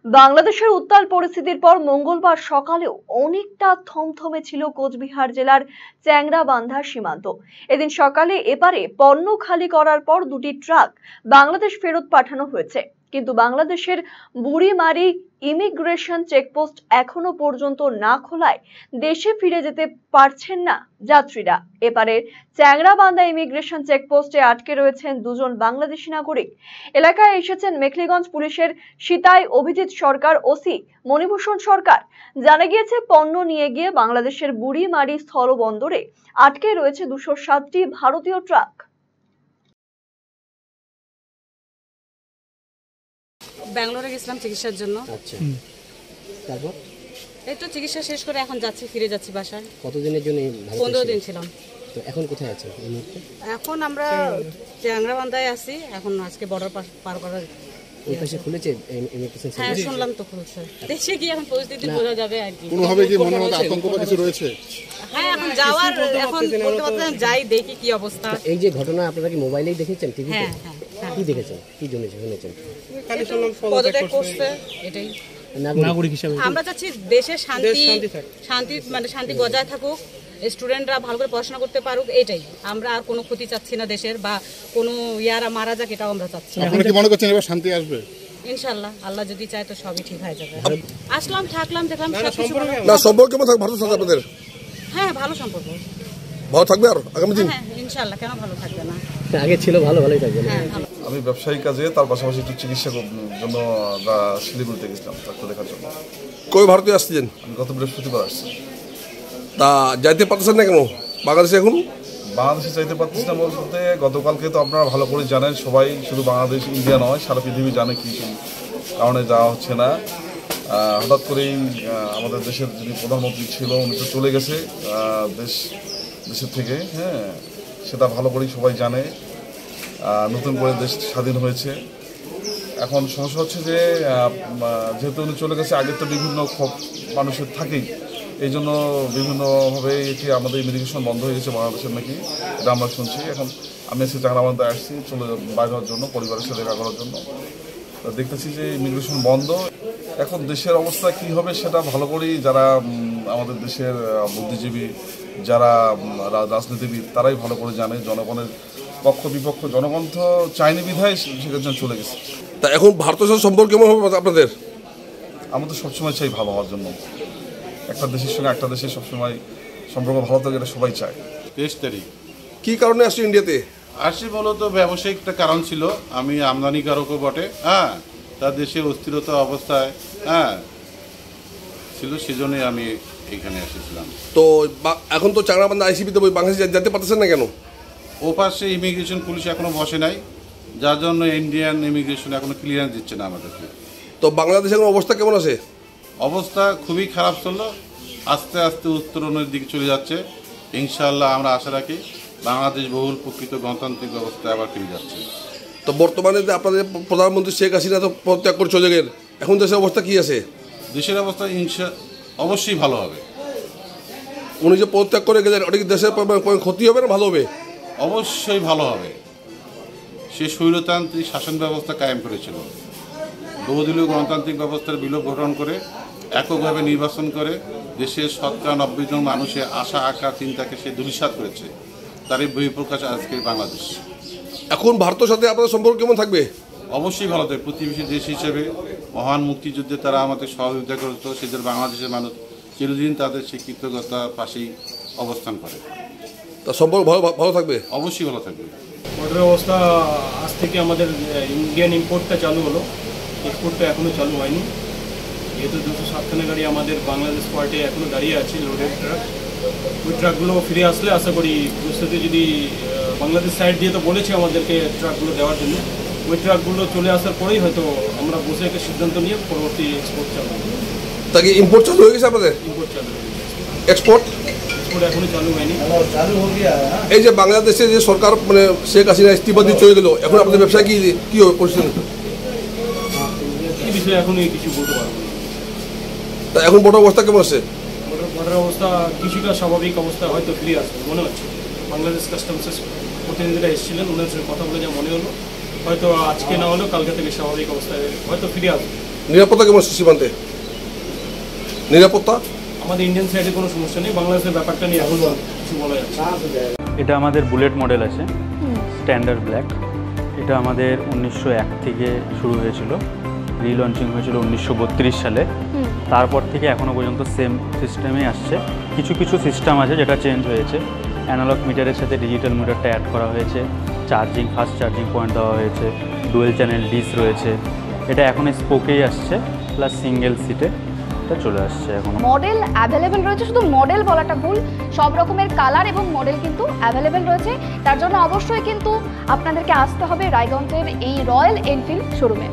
বাংলাদেশের উত্তাল পরিস্থিতির পর মঙ্গলবার সকালেও অনেকটা থমথমে ছিল কোচবিহার জেলার চ্যাংড়াবান্ধা সীমান্ত। এদিন সকালে এপারে পণ্য খালি করার পর দুটি ট্রাক বাংলাদেশ ফেরত পাঠানো হয়েছে, কিন্তু বাংলাদেশের বুড়িমারি ইমিগ্রেশন চেকপোস্ট এখনো পর্যন্ত না খোলায় দেশে ফিরে যেতে পারছেন না যাত্রীরা। এপারে চ্যাংড়াবান্ধা ইমিগ্রেশন চেকপোস্টে আটকে রয়েছেন দুজন বাংলাদেশি নাগরিক। এলাকায় এসেছেন মেখলিগঞ্জ পুলিশের সিতাই অভিজিৎ সরকার ওসি মণিভূষণ সরকার। জানা গিয়েছে, পণ্য নিয়ে গিয়ে বাংলাদেশের বুড়িমারি স্থলবন্দরে আটকে রয়েছে 207টি ভারতীয় ট্রাক। ব্যাঙ্গালোরে গেছিলাম চিকিৎসার জন্য। আচ্ছা, তারপর এই তো চিকিৎসা শেষ করে এখন যাচ্ছি, ফিরে যাচ্ছি বাসায়। কতদিনের জন্য? 15 দিন ছিলাম। তো এখন কোথায় আছেন এই মুহূর্তে? এখন আমরা চ্যাংড়াবান্ধায় আছি। এখন আজকে বর্ডার পার করার ওই পাশে খুলেছে ইমিগ্রেশন? হ্যাঁ, শুনলাম তো খুলছে। দেশে কি এখন পরিস্থিতি বোঝা যাবে আর কি। কোনোভাবে কি মনে হয় আতঙ্ক বা কিছু রয়েছে? হ্যাঁ, এখন যাওয়ার এখন বলতে পারতেন, যাই দেখি কি অবস্থা। এই যে ঘটনা আপনারা কি মোবাইলেই দেখেছেন, টিভিতে? হ্যাঁ হ্যাঁ। কি দেখেছেন, কি শুনেছেন? পদত্যাগ করছে, এটাই নাগরিক হিসেবে আমরা চাচ্ছি দেশে শান্তি বজায় থাকুক, স্টুডেন্টরা ভালো করে পড়াশোনা করতে পারুক, এটাই। আমরা আর কোনো ক্ষতি চাচ্ছি না দেশের, বা কোনো ইয়ারা মারা যাক, এটাও আমরা চাচ্ছি। আপনারা কি মনে করছেন এবার শান্তি আসবে? ইনশাআল্লাহ, আল্লাহ যদি চায় তো সবই ঠিক হয়ে যাবে। আসলাম, থাকলাম, দেখলাম সবকিছু ভালো। না, সম্পর্ক কেমন থাকবে ভারতের সাথে আপনাদের? হ্যাঁ, ভালো সম্পর্ক। ভালো থাকবে আর আগামী দিন? হ্যাঁ ইনশাআল্লাহ, কেন ভালো থাকবে না? আগে ছিল ভালোই থাকবে। হ্যাঁ ভালো। আমি ব্যবসায়িক কাজে, তার পাশাপাশি একটু চিকিৎসা জন্য শিলিগুড়িতে গেছিলাম ডাক্তার দেখার জন্য। কবে ভারতে আসছিলেন? আমি গত বৃহস্পতিবার আসছি। তা যাইতে পারতেছেন না কেন বাংলাদেশে? এখন বাংলাদেশে চাইতে পারতেছি না বলতে, গতকালকে তো আপনারা ভালো করে জানেন, সবাই শুধু বাংলাদেশ ইন্ডিয়া নয় সারা পৃথিবী জানে কি কারণে যাওয়া হচ্ছে না। হঠাৎ করেই আমাদের দেশের যিনি প্রধানমন্ত্রী ছিল উনি তো চলে গেছে দেশের থেকে। হ্যাঁ, সেটা ভালো করেই সবাই জানে। নতুন করে দেশ স্বাধীন হয়েছে। এখন সমস্যা হচ্ছে যে যেহেতু উনি চলে গেছে, আগে তো বিভিন্ন ক্ষোভ মানুষের থাকেই, এই জন্য বিভিন্নভাবে এটি আমাদের ইমিগ্রেশন বন্ধ হয়ে গেছে বাংলাদেশের নাকি, এটা আমরা শুনছি। এখন আমি এসে চ্যাংড়াবান্ধায় আসছি বাইরে হওয়ার জন্য, পরিবারের সাথে দেখা করার জন্য। দেখতেছি যে ইমিগ্রেশন বন্ধ। এখন দেশের অবস্থা কি হবে সেটা ভালো করেই যারা আমাদের দেশের বুদ্ধিজীবী, যারা রাজনীতিবিদ, তারাই ভালো করে জানে। জনগণের পক্ষ বিপক্ষ, জনগণ তো চাইনি বিধায় সেখানে চলে গেছে। তা এখন ভারতের সাথে সম্পর্ক কেমন হবে আপনাদের? আমাদের সবসময় চাই ভালো হওয়ার জন্য। একটা দেশের সঙ্গে একটা দেশের সবসময় সম্পর্ক ভালো থাকে, এটা সবাই চায়। 23 তারিখ। কি কারণে আসছে ইন্ডিয়াতে? আসছি মূলত ব্যবসায়িক একটা কারণ ছিল। আমি আমদানিকারকও বটে। হ্যাঁ, তার দেশের অস্থিরতা অবস্থায় ছিল, সেজন্যই আমি এখানে এসেছিলাম। তো এখন তো চ্যাংড়াবান্ধা আইসিপিতে বাংলাদেশে যেতে পারতেছেন না কেন? ও পাশে ইমিগ্রেশন পুলিশ এখনো বসে নাই, যার জন্য ইন্ডিয়ান ইমিগ্রেশন এখনো ক্লিয়ারেন্স দিচ্ছে না আমাদেরকে। তো বাংলাদেশের অবস্থা কেমন আছে? অবস্থা খুবই খারাপ ছিল, আস্তে আস্তে উত্তরণের দিকে চলে যাচ্ছে। ইনশাআল্লাহ আমরা আশা রাখি বাংলাদেশ বহুল প্রকৃত গণতান্ত্রিক ব্যবস্থায় আবার ফিরে যাচ্ছে। তো বর্তমানে যে আপনাদের প্রধানমন্ত্রী শেখ হাসিনা তো পদত্যাগ করে চলে গেলেন, এখন দেশের অবস্থা কি আছে? দেশের অবস্থা অবশ্যই ভালো হবে। উনি যে পদত্যাগ করে গেলেন, ওটা কি দেশের ক্ষতি হবে না ভালো হবে? অবশ্যই ভালো হবে। সে স্বৈরতান্ত্রিক শাসন ব্যবস্থা কায়েম করেছিল, বহুদলীয় গণতান্ত্রিক ব্যবস্থার বিলোপ গঠন করে এককভাবে নির্বাচন করে দেশের 90% জন মানুষের আশা আকাঙ্ক্ষা চিন্তাকে সে ধূলিসাৎ করেছে। তারই বহিঃপ্রকাশ আজকে বাংলাদেশ। এখন ভারতের সাথে আপনাদের সম্পর্ক কেমন থাকবে? অবশ্যই ভালো থাকবে। প্রতিবেশী দেশ হিসেবে মহান মুক্তিযুদ্ধে তারা আমাদের সহযোগিতা করতো, সেদের বাংলাদেশের মানুষ চিরদিন তাদের সেই কৃতজ্ঞতার পাশেই অবস্থান করে। তা সম্পর্ক ভালো থাকবে? অবশ্যই ভালো থাকবে। বর্ডার অবস্থা আজ থেকে আমাদের ইন্ডিয়ান ইম্পোর্টটা চালু হলো, এক্সপোর্টটা এখনও চালু হয়নি। যেহেতু 207খানা গাড়ি আমাদের বাংলাদেশ পার্টে এখনও দাঁড়িয়ে আছে, লোডেড ট্রাক। ওই ট্রাকগুলো ফিরে আসলে আশা করি বুঝতে, যদি বাংলাদেশ সাইড দিয়ে তো বলেছে আমাদেরকে ট্রাকগুলো দেওয়ার জন্য, ওই ট্রাকগুলো চলে আসার পরেই হয়তো আমরা বসে একটা সিদ্ধান্ত নিয়ে পরবর্তী এক্সপোর্ট চালু হবে। তাকে ইম্পোর্ট চালু হয়ে গেছে আপনাদের? ইম্পোর্ট চালু হয়ে গেছে, এক্সপোর্ট এখনো চালু হয়নি। এই যে বাংলাদেশে যে সরকার শেখ হাসিনা ইস্তিফা দিয়ে চলে গেল, এখন আপনাদের ব্যবসায় কি হবে পরিস্থিতি? এই বিষয়ে এখনই কিছু বলতে পারবো না। তা এখন বড় অবস্থা কেমন আছে? বর্ডার অবস্থা কিছুটা স্বাভাবিক অবস্থা হয়তো ফিরে আসবে মনে হচ্ছে। বাংলাদেশ কাস্টমসের প্রতিনিধিরা এসেছিলেন, ওনার সাথে কথা বলে যা মনে হলো, হয়তো আজকে না হলেও কালকে থেকে স্বাভাবিক অবস্থায় হয়তো ফিরে আসবে। নিরাপত্তা কেমন সীমান্তে? নিরাপত্তা আমাদের ইন্ডিয়ান সাইডে কোনো সমস্যা নেই, বাংলাদেশের ব্যাপারটা নিয়ে এখন কিছু বলা যাচ্ছে না। এটা আমাদের বুলেট মডেল আছে, স্ট্যান্ডার্ড ব্ল্যাক। এটা আমাদের 1901 থেকে শুরু হয়েছিল, রিলঞ্চিং হয়েছিল 1932 সালে। তারপর থেকে এখনও পর্যন্ত সেম সিস্টেমে আসছে। কিছু কিছু সিস্টেম আছে যেটা চেঞ্জ হয়েছে, অ্যানালগ মিটারের সাথে ডিজিটাল মিটারটা অ্যাড করা হয়েছে, চার্জিং ফাস্ট চার্জিং পয়েন্ট দেওয়া হয়েছে, ডুয়েল চ্যানেল ডিস রয়েছে। এটা এখন স্পোকেই আসছে, প্লাস সিঙ্গেল সিটে এটা চলে আসছে এখন। মডেল অ্যাভেলেবেল রয়েছে, শুধু মডেল বলাটা ভুল, সব রকমের কালার এবং মডেল কিন্তু অ্যাভেলেবেল রয়েছে। তার জন্য অবশ্যই কিন্তু আপনাদেরকে আসতে হবে রায়গঞ্জের এই রয়্যাল এনফিল্ড শোরুমে।